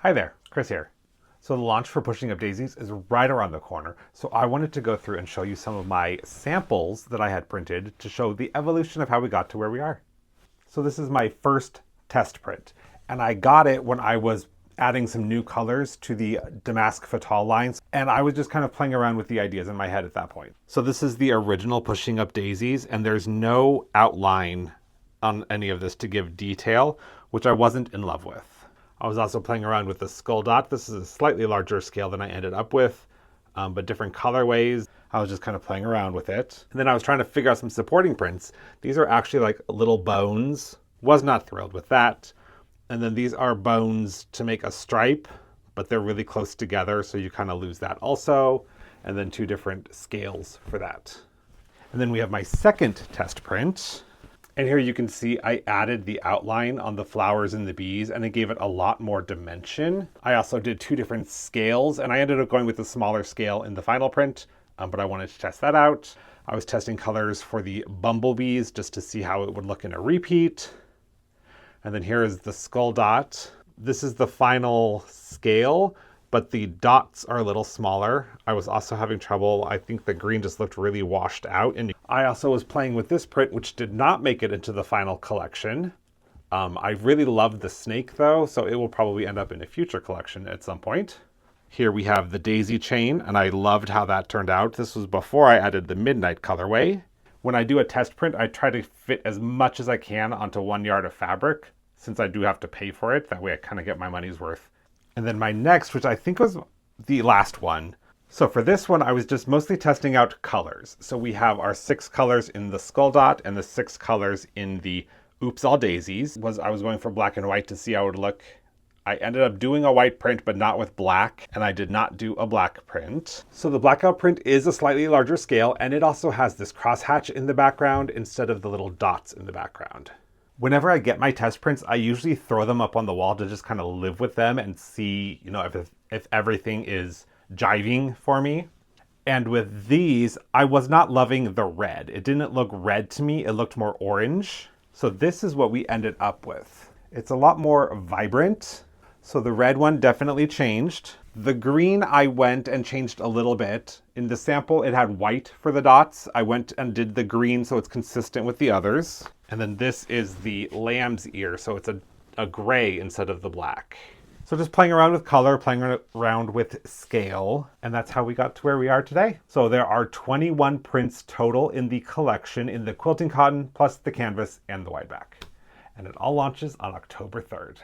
Hi there, Chris here. So the launch for Pushing Up Daisies is right around the corner, so I wanted to go through and show you some of my samples that I had printed to show the evolution of how we got to where we are. So this is my first test print, and I got it when I was adding some new colors to the damask fatal lines, and I was just kind of playing around with the ideas in my head at that point. So this is the original Pushing Up Daisies, and there's no outline on any of this to give detail, which I wasn't in love with. I was also playing around with the skull dot. This is a slightly larger scale than I ended up with, but different colorways. I was just kind of playing around with it. And then I was trying to figure out some supporting prints. These are actually like little bones. Was not thrilled with that. And then these are bones to make a stripe, but they're really close together, so you kind of lose that also. And then two different scales for that. And then we have my second test print. And here you can see I added the outline on the flowers and the bees, and it gave it a lot more dimension. I also did two different scales, and I ended up going with the smaller scale in the final print, but I wanted to test that out. I was testing colors for the bumblebees just to see how it would look in a repeat. And then here is the skull dot. This is the final scale, but the dots are a little smaller. I was also having trouble. I think the green just looked really washed out. And I also was playing with this print, which did not make it into the final collection. I really loved the snake though, so it will probably end up in a future collection at some point. Here we have the daisy chain, and I loved how that turned out. This was before I added the midnight colorway. When I do a test print, I try to fit as much as I can onto 1 yard of fabric, since I do have to pay for it. That way I kind of get my money's worth. And then my next, which I think was the last one. So for this one, I was just mostly testing out colors. So we have our 6 colors in the skull dot and the 6 colors in the Oops All Daisies. I was going for black and white to see how it would look. I ended up doing a white print, but not with black, and I did not do a black print. So the blackout print is a slightly larger scale, and it also has this crosshatch in the background instead of the little dots in the background. Whenever I get my test prints, I usually throw them up on the wall to just kind of live with them and see, if everything is jiving for me. And with these, I was not loving the red. It didn't look red to me. It looked more orange. So this is what we ended up with. It's a lot more vibrant. So the red one definitely changed. The green I went and changed a little bit. In the sample, it had white for the dots. I went and did the green so it's consistent with the others. And then this is the lamb's ear, so it's a gray instead of the black. So just playing around with color, playing around with scale, and that's how we got to where we are today. So there are 21 prints total in the collection in the quilting cotton, plus the canvas and the wide back. And it all launches on October 3rd.